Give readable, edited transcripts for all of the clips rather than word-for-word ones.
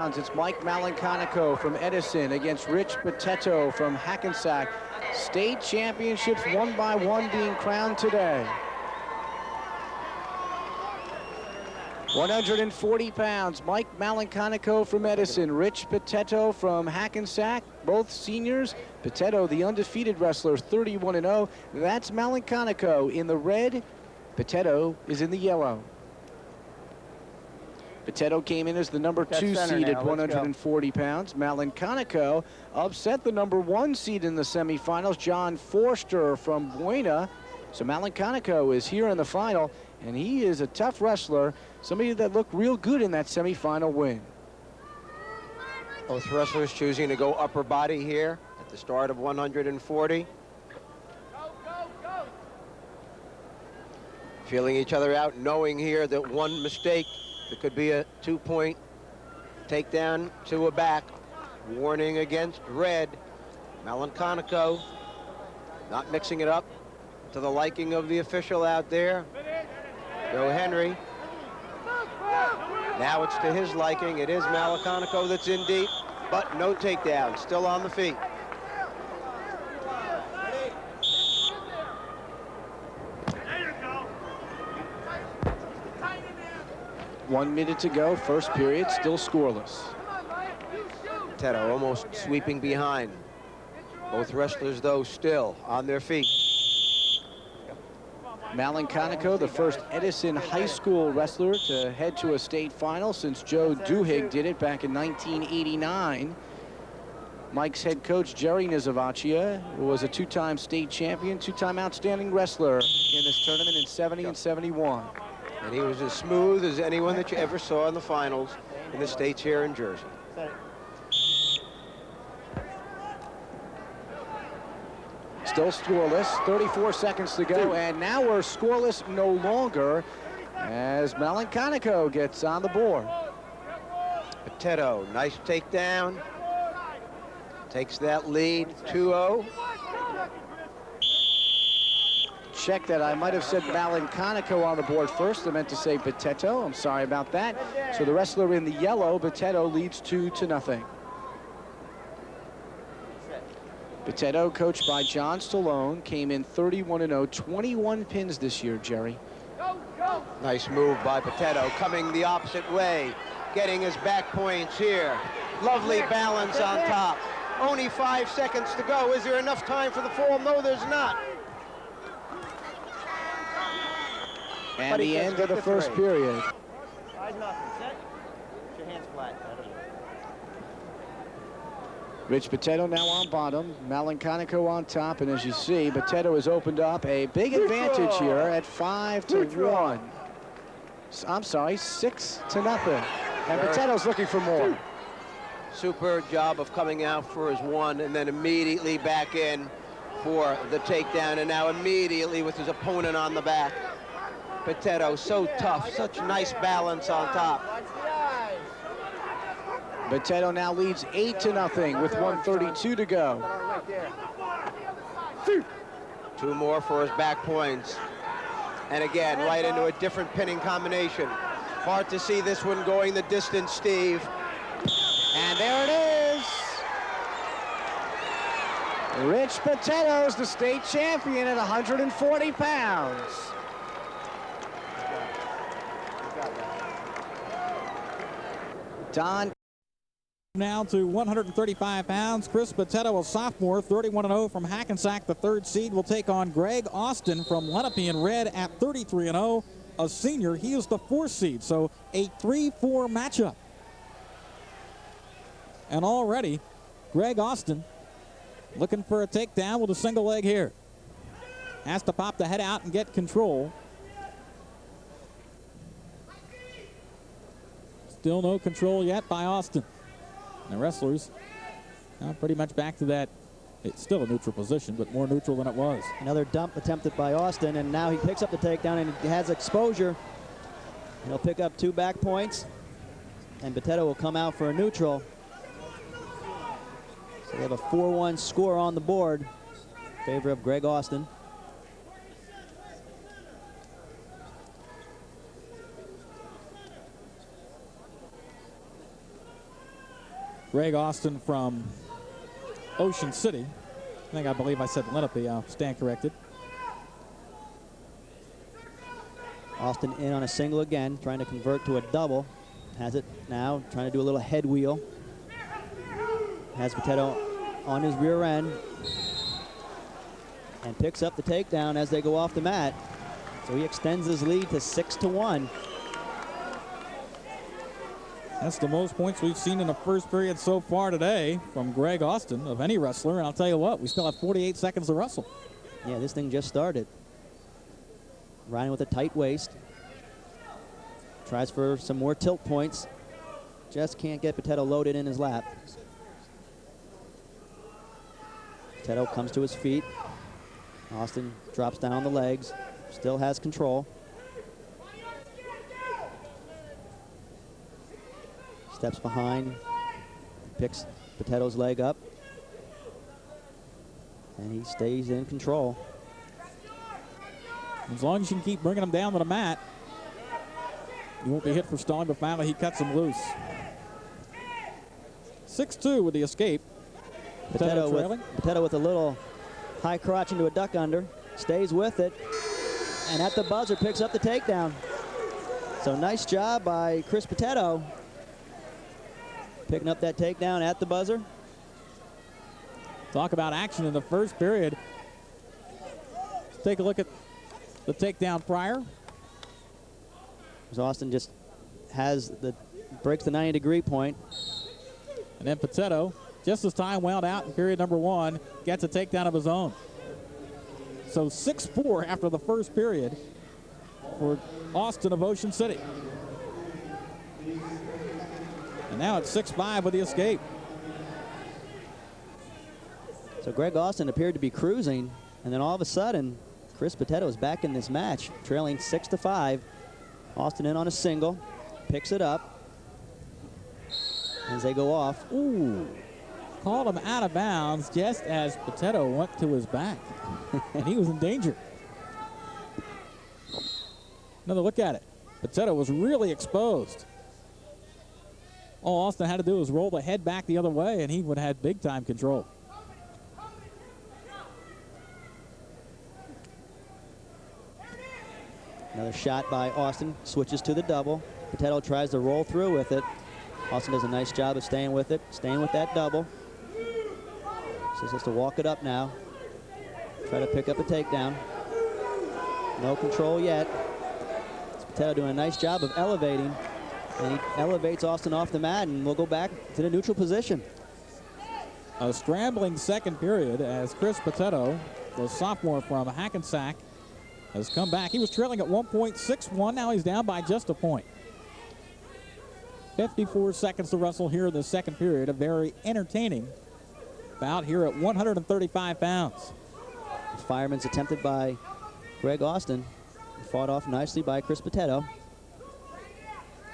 pounds. It's Mike Malinconico from Edison against Rich Bitetto from Hackensack. State championships one by one being crowned today. 140 pounds, Mike Malinconico from Edison, Rich Bitetto from Hackensack, both seniors. Bitetto, the undefeated wrestler, 31-0. That's Malinconico in the red. Bitetto is in the yellow. Bitetto came in as the number 2 seed at 140 pounds. Malinconico upset the number 1 seed in the semifinals, John Forster from Buena. So Malinconico is here in the final, and he is a tough wrestler, somebody that looked real good in that semifinal win. Both wrestlers choosing to go upper body here at the start of 140. Feeling each other out, knowing here that one mistake, there could be a 2-point takedown to a back. Warning against red. Malinconico not mixing it up to the liking of the official out there, Joe Henry. Now it's to his liking. It is Malinconico that's in deep, but no takedown, still on the feet. One minute to go, first period, still scoreless. Bitetto almost sweeping behind. Both wrestlers, though, still on their feet. Malinconico, the first Edison High School wrestler to head to a state final since Joe Duhigg did it back in 1989. Mike's head coach, Jerry Nizavaccia, was a 2-time state champion, 2-time outstanding wrestler in this tournament in 70 and 71. And he was as smooth as anyone that you ever saw in the finals in the states here in Jersey. Still scoreless, 34 seconds to go, and now we're scoreless no longer as Malinconico gets on the board. Bitetto, nice takedown. Takes that lead, 2-0. Check that, I might have said Malinconico on the board first. I meant to say Bitetto, I'm sorry about that. So the wrestler in the yellow, Bitetto, leads 2-0. Bitetto, coached by John Stallone, came in 31-0, 21 pins this year, Jerry. Nice move by Bitetto, coming the opposite way, getting his back points here. Lovely balance on top. Only 5 seconds to go. Is there enough time for the fall? No, there's not. And the end of the first period. 5-0. Set. Put your hands flat. Rich Bitetto now on bottom, Malinconico on top, and as you see, Bitetto has opened up a big advantage here at 5-1. I'm sorry, 6-0. And Bitetto's looking for more. Super job of coming out for his one and then immediately back in for the takedown, and now immediately with his opponent on the back. Bitetto, so tough, such nice balance on top. Bitetto now leads 8-0 with 1:32 to go. 2 more for his back points. And again, right into a different pinning combination. Hard to see this one going the distance, Steve. And there it is. Rich Bitetto's the state champion at 140 pounds. Don. Now to 135 pounds, Chris Bitetto, a sophomore, 31-0 from Hackensack. The 3rd seed will take on Greg Austin from Lenape in red at 33-0. A senior, he is the 4th seed, so a 3-4 matchup. And already, Greg Austin looking for a takedown with a single leg here. Has to pop the head out and get control. Still no control yet by Austin. The wrestlers now pretty much back to that. It's still a neutral position, but more neutral than it was. Another dump attempted by Austin, and now he picks up the takedown and he has exposure. He'll pick up 2 back points, and Bitetto will come out for a neutral. So we have a 4-1 score on the board in favor of Greg Austin. Greg Austin from Ocean City. I believe I said Lenape. I'll stand corrected. Austin in on a single again, trying to convert to a double. Has it now, trying to do a little head wheel. Has Bitetto on his rear end. And picks up the takedown as they go off the mat. So he extends his lead to 6-1. That's the most points we've seen in the first period so far today from Greg Austin of any wrestler. And I'll tell you what, we still have 48 seconds to wrestle. Yeah, this thing just started. Riding with a tight waist. Tries for some more tilt points. Just can't get Bitetto loaded in his lap. Bitetto comes to his feet. Austin drops down the legs. Still has control. Steps behind. Picks Bitetto's leg up. And he stays in control. As long as you can keep bringing him down to the mat, you won't be hit for stalling, but finally he cuts him loose. 6-2 with the escape. Bitetto with a little high crotch into a duck under. Stays with it. And at the buzzer picks up the takedown. So nice job by Chris Bitetto. Picking up that takedown at the buzzer. Talk about action in the first period. Let's take a look at the takedown prior. As Austin just breaks the 90-degree point. And then Bitetto, just as time wound out in period number 1, gets a takedown of his own. So 6-4 after the first period for Austin of Ocean City. And now it's 6-5 with the escape. So Greg Austin appeared to be cruising, and then all of a sudden, Chris Bitetto is back in this match, trailing 6-5. Austin in on a single, picks it up as they go off. Ooh, called him out of bounds just as Bitetto went to his back, and he was in danger. Another look at it. Bitetto was really exposed. All Austin had to do was roll the head back the other way, and he would have had big-time control. Another shot by Austin, switches to the double. Bitetto tries to roll through with it. Austin does a nice job of staying with it, staying with that double. So he has to walk it up now. Try to pick up a takedown. No control yet. Bitetto doing a nice job of elevating. And he elevates Austin off the mat, and we'll go back to the neutral position. A scrambling second period as Chris Bitetto, the sophomore from Hackensack, has come back. He was trailing at 1.61. Now he's down by just a point. 54 seconds to wrestle here in the second period. A very entertaining bout here at 135 pounds. The fireman's attempted by Greg Austin. Fought off nicely by Chris Bitetto.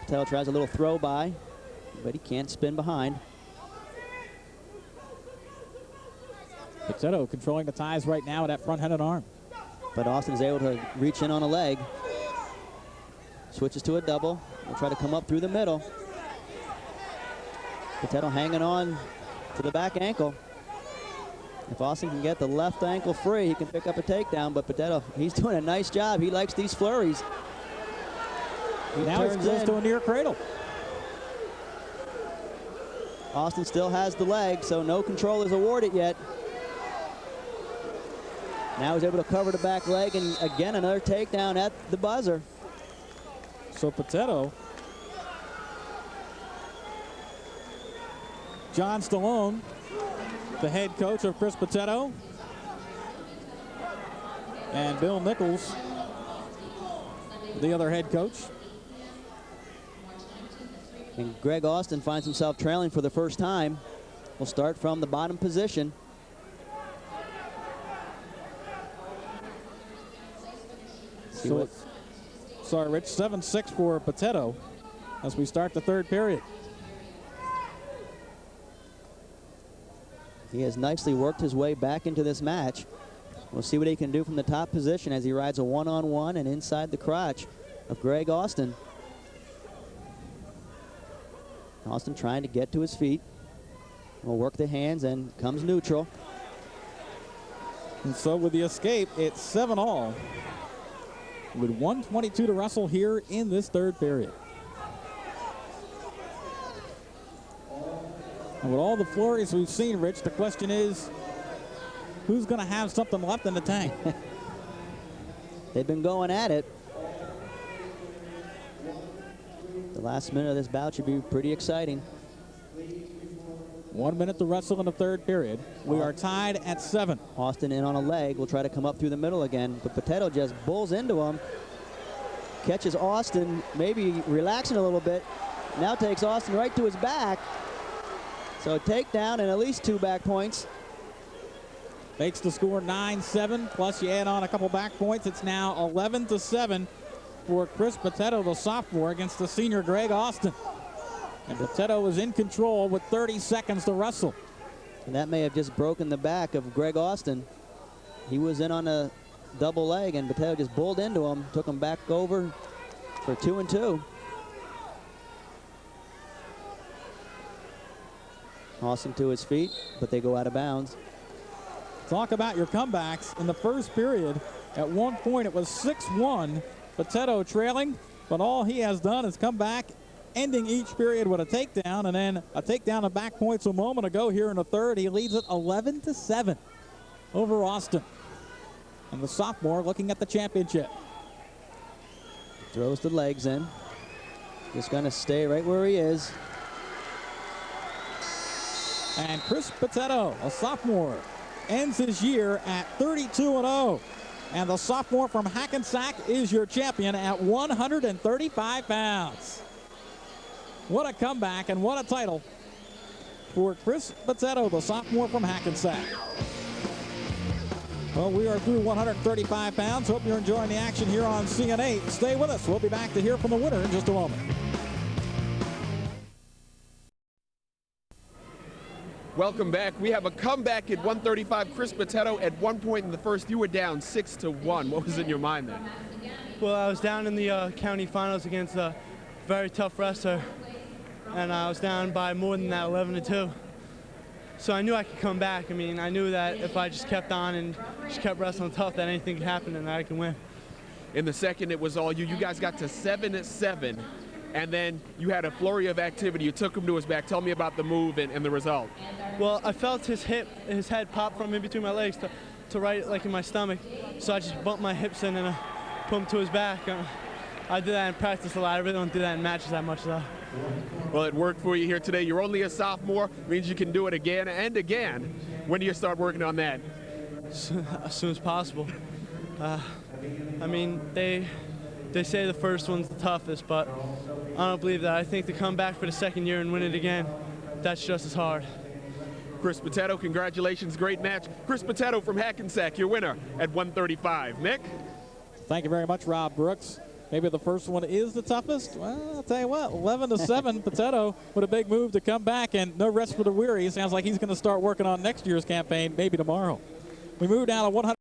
Bitetto tries a little throw by, but he can't spin behind. Bitetto controlling the ties right now with that front-handed arm. But Austin is able to reach in on a leg. Switches to a double. Will try to come up through the middle. Bitetto hanging on to the back ankle. If Austin can get the left ankle free, he can pick up a takedown. But Bitetto, he's doing a nice job. He likes these flurries. Now he's close to a near cradle. Austin still has the leg, so no control is awarded yet. Now he's able to cover the back leg, and again another takedown at the buzzer. So Bitetto, John Stallone, the head coach of Chris Bitetto, and Bill Nichols, the other head coach. And Greg Austin finds himself trailing for the first time. We'll start from the bottom position. So sorry, Rich, 7-6 for Bitetto as we start the third period. He has nicely worked his way back into this match. We'll see what he can do from the top position as he rides a one-on-one and inside the crotch of Greg Austin. Austin trying to get to his feet. Will work the hands and comes neutral. And so with the escape, it's 7-all. With 1:22 to wrestle here in this third period. And with all the flurries we've seen, Rich, the question is, who's going to have something left in the tank? They've been going at it. The last minute of this bout should be pretty exciting. 1 minute to wrestle in the third period. We are tied at 7. Austin in on a leg, will try to come up through the middle again, but Bitetto just bulls into him. Catches Austin, maybe relaxing a little bit. Now takes Austin right to his back. So takedown and at least 2 back points. Makes the score 9-7, plus you add on a couple back points. It's now 11-7 for Chris Bitetto, the sophomore, against the senior Greg Austin. And Bitetto is in control with 30 seconds to wrestle. And that may have just broken the back of Greg Austin. He was in on a double leg, and Bitetto just bulled into him, took him back over for 2-2. Austin to his feet, but they go out of bounds. Talk about your comebacks. In the first period, at one point it was 6-1, Bitetto trailing, but all he has done is come back, ending each period with a takedown, and then a takedown of back points a moment ago here in the third. He leads it 11-7 over Austin. And the sophomore looking at the championship. Throws the legs in. Just gonna stay right where he is. And Chris Bitetto, a sophomore, ends his year at 32-0. And the sophomore from Hackensack is your champion at 135 pounds. What a comeback and what a title for Chris Bitetto, the sophomore from Hackensack. Well, we are through 135 pounds. Hope you're enjoying the action here on CN8. Stay with us. We'll be back to hear from the winner in just a moment. Welcome back. We have a comeback at 135. Chris Bitetto, at one point in the first, you were down 6-1. What was in your mind then? Well, I was down in the county finals against a very tough wrestler, and I was down by more than that, 11-2. So I knew I could come back. I mean, I knew that if I just kept on and just kept wrestling tough, that anything could happen and that I can win. In the second, it was all you. You guys got to 7-7, and then you had a flurry of activity. You took him to his back. Tell me about the move and the result. Well, I felt his head pop from in between my legs to right, like in my stomach. So I just bumped my hips in and put him to his back. I do that in practice a lot. I really don't do that in matches that much, though. Well, it worked for you here today. You're only a sophomore. Means you can do it again and again. When do you start working on that? As soon as possible. I mean, they say the first one's the toughest, but I don't believe that. I think to come back for the second year and win it again, that's just as hard. Chris Bitetto, congratulations. Great match. Chris Bitetto from Hackensack, your winner at 135. Nick? Thank you very much, Rob Brooks. Maybe the first one is the toughest. Well, I'll tell you what, 11-7, Bitetto with a big move to come back, and no rest for the weary. Sounds like he's going to start working on next year's campaign, maybe tomorrow. We move down to 100.